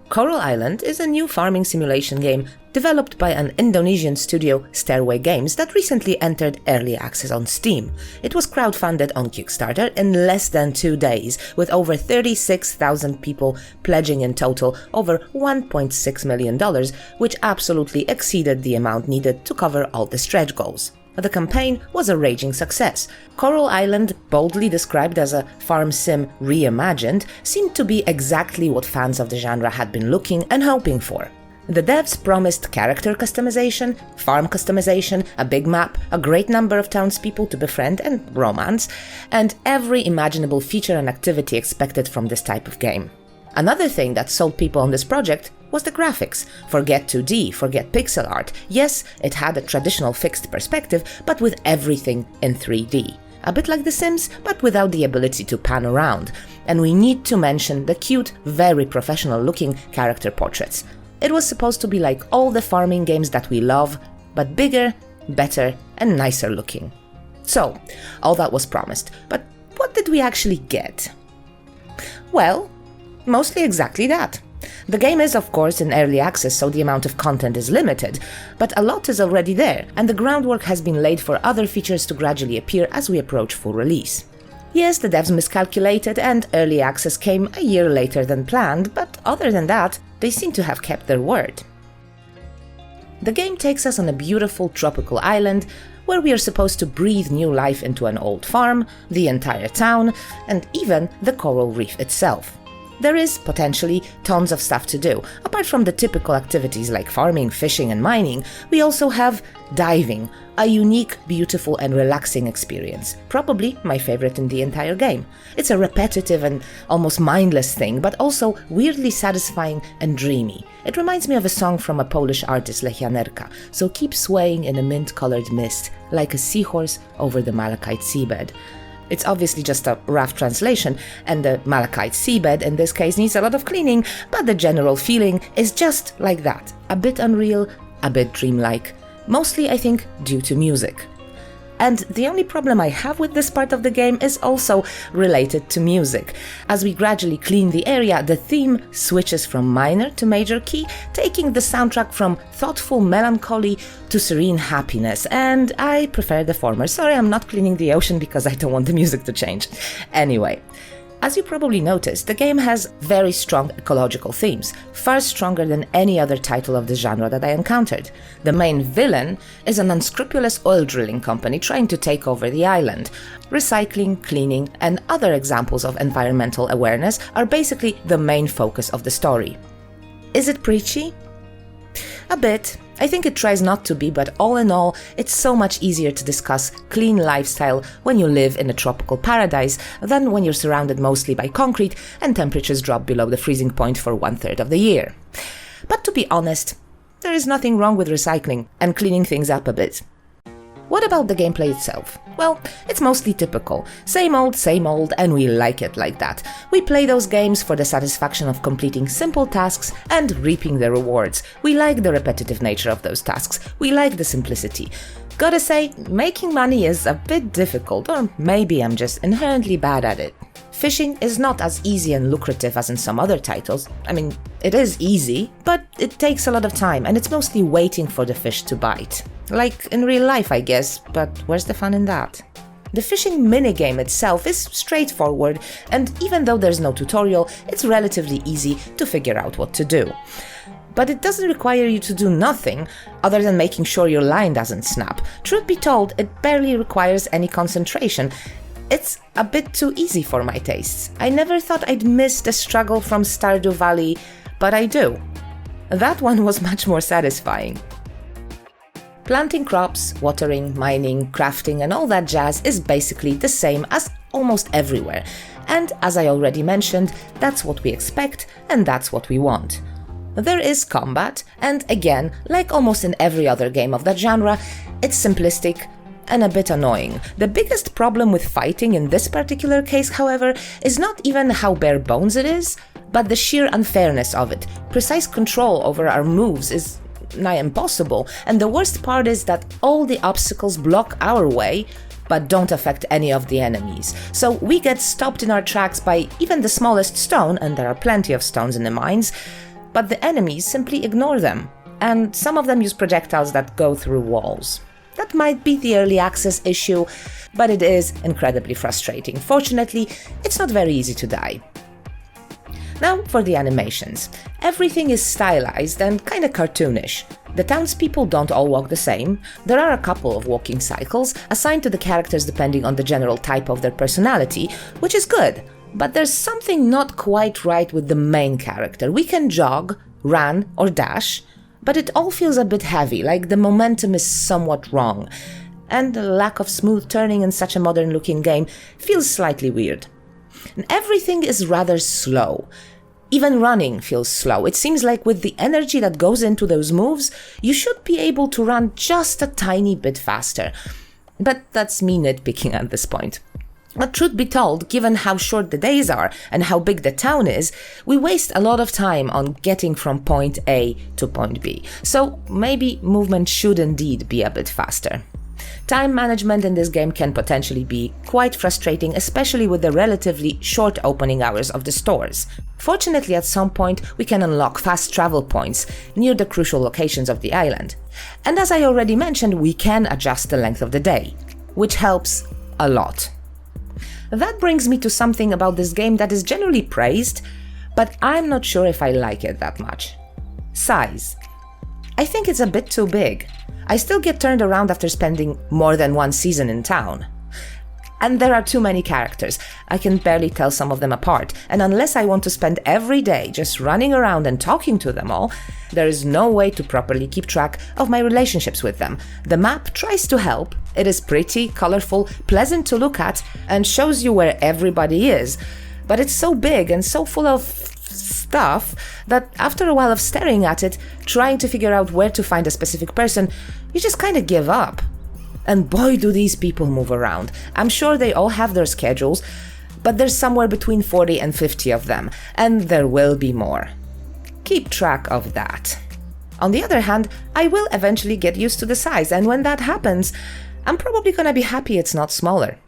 Coral Island is a new farming simulation game developed by an Indonesian studio, Stairway Games, that recently entered early access on Steam. It was crowdfunded on Kickstarter in less than 2 days, with over 36,000 people pledging in total over $1.6 million, which absolutely exceeded the amount needed to cover all the stretch goals. The campaign was a raging success. Coral Island, boldly described as a farm sim reimagined, seemed to be exactly what fans of the genre had been looking and hoping for. The devs promised character customization, farm customization, a big map, a great number of townspeople to befriend and romance, and every imaginable feature and activity expected from this type of game. Another thing that sold people on this project was the graphics. Forget 2D, forget pixel art. Yes, it had a traditional fixed perspective, but with everything in 3D. A bit like The Sims, but without the ability to pan around. And we need to mention the cute, very professional-looking character portraits. It was supposed to be like all the farming games that we love, but bigger, better, and nicer looking. So, all that was promised, but what did we actually get? Well, mostly exactly that. The game is, of course, in early access, so the amount of content is limited, but a lot is already there, and the groundwork has been laid for other features to gradually appear as we approach full release. Yes, the devs miscalculated, and early access came a year later than planned, but other than that, they seem to have kept their word. The game takes us on a beautiful tropical island, where we are supposed to breathe new life into an old farm, the entire town, and even the coral reef itself. There is, potentially, tons of stuff to do. Apart from the typical activities like farming, fishing and mining, we also have diving, a unique, beautiful and relaxing experience. Probably my favorite in the entire game. It's a repetitive and almost mindless thing, but also weirdly satisfying and dreamy. It reminds me of a song from a Polish artist, Lechianerka, so keep swaying in a mint-colored mist, like a seahorse over the malachite seabed. It's obviously just a rough translation, and the malachite seabed in this case needs a lot of cleaning, but the general feeling is just like that. A bit unreal, a bit dreamlike. Mostly, I think, due to music. And the only problem I have with this part of the game is also related to music. As we gradually clean the area, the theme switches from minor to major key, taking the soundtrack from thoughtful melancholy to serene happiness, and I prefer the former. Sorry, I'm not cleaning the ocean because I don't want the music to change. Anyway. As you probably noticed, the game has very strong ecological themes, far stronger than any other title of the genre that I encountered. The main villain is an unscrupulous oil drilling company trying to take over the island. Recycling, cleaning, and other examples of environmental awareness are basically the main focus of the story. Is it preachy? A bit. I think it tries not to be, but all in all, it's so much easier to discuss clean lifestyle when you live in a tropical paradise than when you're surrounded mostly by concrete and temperatures drop below the freezing point for 1/3 of the year. But to be honest, there is nothing wrong with recycling and cleaning things up a bit. What about the gameplay itself? Well, it's mostly typical. Same old, and we like it like that. We play those games for the satisfaction of completing simple tasks and reaping the rewards. We like the repetitive nature of those tasks. We like the simplicity. Gotta say, making money is a bit difficult, or maybe I'm just inherently bad at it. Fishing is not as easy and lucrative as in some other titles. I mean, it is easy, but it takes a lot of time, and it's mostly waiting for the fish to bite. Like in real life, I guess, but where's the fun in that? The fishing minigame itself is straightforward, and even though there's no tutorial, it's relatively easy to figure out what to do. But it doesn't require you to do nothing other than making sure your line doesn't snap. Truth be told, it barely requires any concentration. It's a bit too easy for my tastes. I never thought I'd miss the struggle from Stardew Valley, but I do. That one was much more satisfying. Planting crops, watering, mining, crafting and all that jazz is basically the same as almost everywhere. And as I already mentioned, that's what we expect and that's what we want. There is combat, and again, like almost in every other game of that genre, it's simplistic and a bit annoying. The biggest problem with fighting in this particular case, however, is not even how bare bones it is, but the sheer unfairness of it. Precise control over our moves is nigh impossible, and the worst part is that all the obstacles block our way, but don't affect any of the enemies. So we get stopped in our tracks by even the smallest stone, and there are plenty of stones in the mines, but the enemies simply ignore them, and some of them use projectiles that go through walls. That might be the early access issue, but it is incredibly frustrating. Fortunately, it's not very easy to die. Now for the animations. Everything is stylized and kinda cartoonish. The townspeople don't all walk the same. There are a couple of walking cycles assigned to the characters depending on the general type of their personality, which is good, but there's something not quite right with the main character. We can jog, run, or dash, but it all feels a bit heavy, like the momentum is somewhat wrong, and the lack of smooth turning in such a modern-looking game feels slightly weird. And everything is rather slow. Even running feels slow. It seems like with the energy that goes into those moves, you should be able to run just a tiny bit faster. But that's me nitpicking at this point. But truth be told, given how short the days are and how big the town is, we waste a lot of time on getting from point A to point B. So maybe movement should indeed be a bit faster. Time management in this game can potentially be quite frustrating, especially with the relatively short opening hours of the stores. Fortunately, at some point, we can unlock fast travel points near the crucial locations of the island. And as I already mentioned, we can adjust the length of the day, which helps a lot. That brings me to something about this game that is generally praised, but I'm not sure if I like it that much. Size. I think it's a bit too big. I still get turned around after spending more than one season in town. And there are too many characters. I can barely tell some of them apart, and unless I want to spend every day just running around and talking to them all, there is no way to properly keep track of my relationships with them. The map tries to help. It is pretty, colorful, pleasant to look at, and shows you where everybody is. But it's so big and so full of stuff that after a while of staring at it, trying to figure out where to find a specific person, you just kind of give up. And boy, do these people move around. I'm sure they all have their schedules, but there's somewhere between 40 and 50 of them, and there will be more. Keep track of that. On the other hand, I will eventually get used to the size, and when that happens, I'm probably gonna be happy it's not smaller.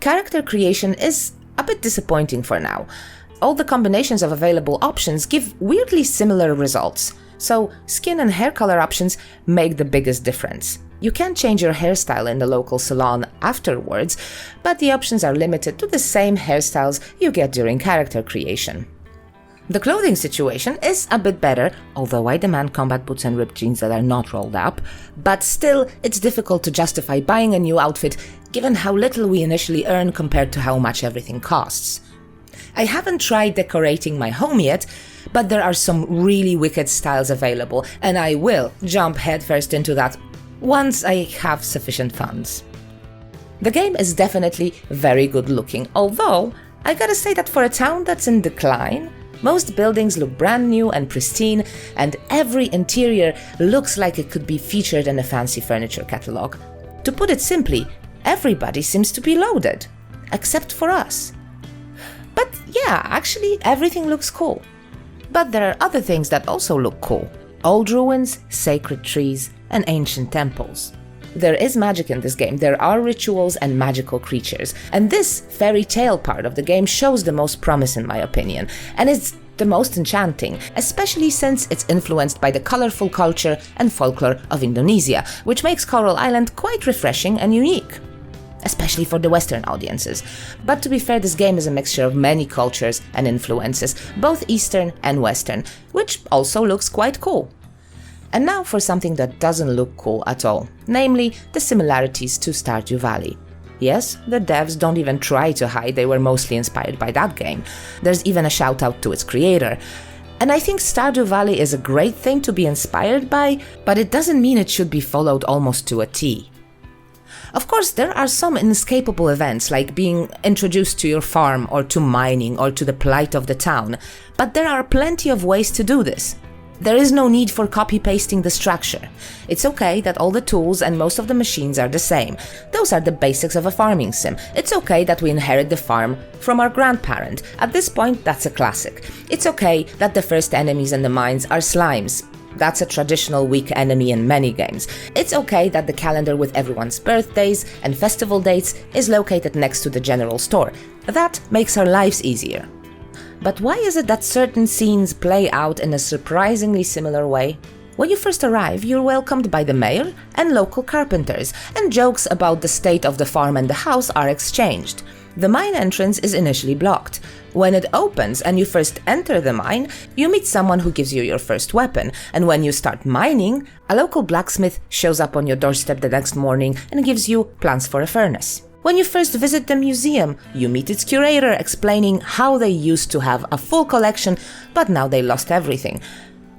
Character creation is a bit disappointing for now. All the combinations of available options give weirdly similar results, so skin and hair color options make the biggest difference. You can change your hairstyle in the local salon afterwards, but the options are limited to the same hairstyles you get during character creation. The clothing situation is a bit better, although I demand combat boots and ripped jeans that are not rolled up, but still it's difficult to justify buying a new outfit given how little we initially earn compared to how much everything costs. I haven't tried decorating my home yet, but there are some really wicked styles available, and I will jump headfirst into that once I have sufficient funds. The game is definitely very good looking, although I gotta say that for a town that's in decline, most buildings look brand new and pristine, and every interior looks like it could be featured in a fancy furniture catalog. To put it simply, everybody seems to be loaded, except for us. But yeah, actually everything looks cool. But there are other things that also look cool. Old ruins, sacred trees, and ancient temples. There is magic in this game, there are rituals and magical creatures, and this fairy tale part of the game shows the most promise in my opinion, and it's the most enchanting, especially since it's influenced by the colorful culture and folklore of Indonesia, which makes Coral Island quite refreshing and unique, especially for the Western audiences. But to be fair, this game is a mixture of many cultures and influences, both Eastern and Western, which also looks quite cool. And now for something that doesn't look cool at all, namely the similarities to Stardew Valley. Yes, the devs don't even try to hide they were mostly inspired by that game. There's even a shout out to its creator. And I think Stardew Valley is a great thing to be inspired by, but it doesn't mean it should be followed almost to a T. Of course, there are some inescapable events like being introduced to your farm or to mining or to the plight of the town, but there are plenty of ways to do this. There is no need for copy-pasting the structure. It's okay that all the tools and most of the machines are the same. Those are the basics of a farming sim. It's okay that we inherit the farm from our grandparent. At this point, that's a classic. It's okay that the first enemies in the mines are slimes. That's a traditional weak enemy in many games. It's okay that the calendar with everyone's birthdays and festival dates is located next to the general store. That makes our lives easier. But why is it that certain scenes play out in a surprisingly similar way? When you first arrive, you're welcomed by the mayor and local carpenters, and jokes about the state of the farm and the house are exchanged. The mine entrance is initially blocked. When it opens and you first enter the mine, you meet someone who gives you your first weapon, and when you start mining, a local blacksmith shows up on your doorstep the next morning and gives you plans for a furnace. When you first visit the museum, you meet its curator explaining how they used to have a full collection, but now they lost everything.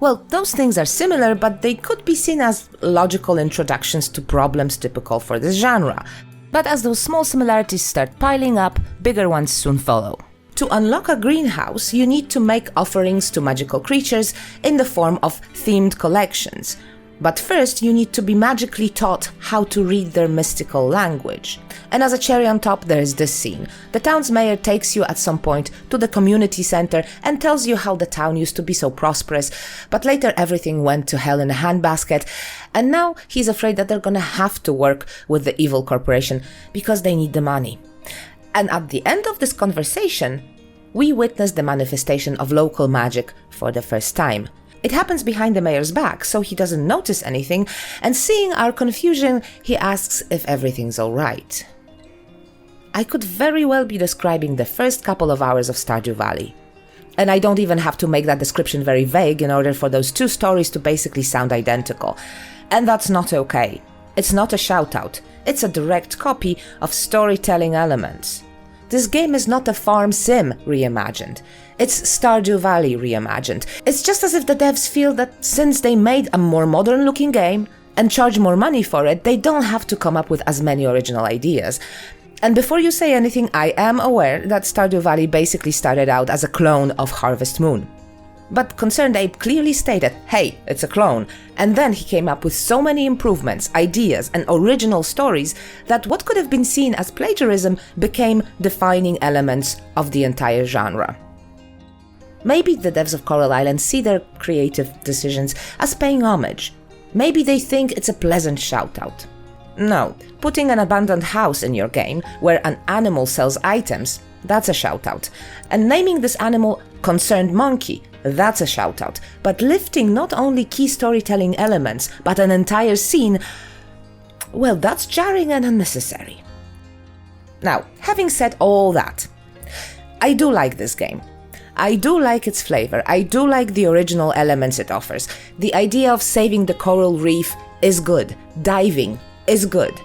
Well, those things are similar, but they could be seen as logical introductions to problems typical for this genre. But as those small similarities start piling up, bigger ones soon follow. To unlock a greenhouse, you need to make offerings to magical creatures in the form of themed collections. But first, you need to be magically taught how to read their mystical language. And as a cherry on top, there is this scene. The town's mayor takes you at some point to the community center and tells you how the town used to be so prosperous, but later everything went to hell in a handbasket, and now he's afraid that they're gonna have to work with the evil corporation because they need the money. And at the end of this conversation, we witness the manifestation of local magic for the first time. It happens behind the mayor's back, so he doesn't notice anything, and seeing our confusion, he asks if everything's alright. I could very well be describing the first couple of hours of Stardew Valley. And I don't even have to make that description very vague in order for those two stories to basically sound identical. And that's not okay. It's not a shout-out. It's a direct copy of storytelling elements. This game is not a farm sim reimagined. It's Stardew Valley reimagined. It's just as if the devs feel that since they made a more modern looking game and charge more money for it, they don't have to come up with as many original ideas. And before you say anything, I am aware that Stardew Valley basically started out as a clone of Harvest Moon. But Concerned Ape clearly stated, hey, it's a clone, and then he came up with so many improvements, ideas, and original stories that what could have been seen as plagiarism became defining elements of the entire genre. Maybe the devs of Coral Island see their creative decisions as paying homage. Maybe they think it's a pleasant shout-out. No, putting an abandoned house in your game where an animal sells items, that's a shout-out. And naming this animal Concerned Monkey, that's a shout-out. But lifting not only key storytelling elements, but an entire scene, well, that's jarring and unnecessary. Now, having said all that, I do like this game. I do like its flavor. I do like the original elements it offers. The idea of saving the coral reef is good. Diving is good.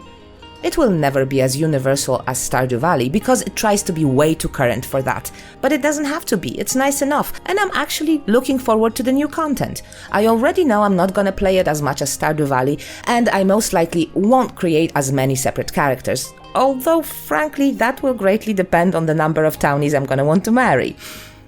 It will never be as universal as Stardew Valley because it tries to be way too current for that. But it doesn't have to be, it's nice enough, and I'm actually looking forward to the new content. I already know I'm not gonna play it as much as Stardew Valley, and I most likely won't create as many separate characters, although frankly that will greatly depend on the number of townies I'm gonna want to marry.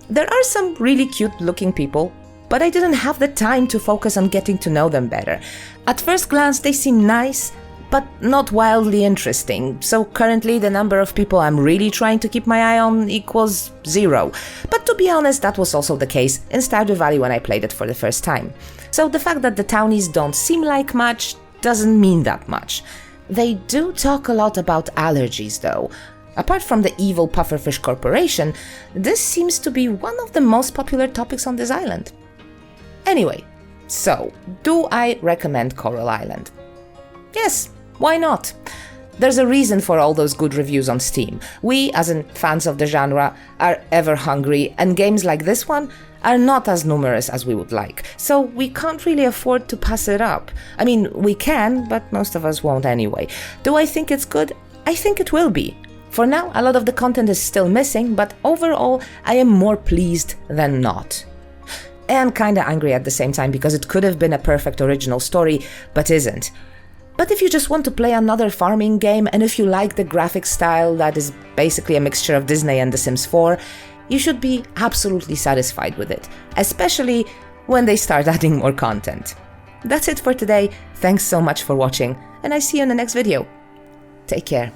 There are some really cute looking people, but I didn't have the time to focus on getting to know them better. At first glance they seem nice, but not wildly interesting, so currently the number of people I'm really trying to keep my eye on equals 0. But to be honest, that was also the case in Stardew Valley when I played it for the first time. So the fact that the townies don't seem like much doesn't mean that much. They do talk a lot about allergies though. Apart from the evil pufferfish corporation, this seems to be one of the most popular topics on this island. Anyway, so do I recommend Coral Island? Yes. Why not? There's a reason for all those good reviews on Steam. We, as in fans of the genre, are ever hungry, and games like this one are not as numerous as we would like, so we can't really afford to pass it up. I mean, we can, but most of us won't anyway. Do I think it's good? I think it will be. For now, a lot of the content is still missing, but overall, I am more pleased than not. And kinda angry at the same time because it could have been a perfect original story, but isn't. But if you just want to play another farming game, and if you like the graphic style that is basically a mixture of Disney and The Sims 4, you should be absolutely satisfied with it, especially when they start adding more content. That's it for today, thanks so much for watching, and I see you in the next video. Take care.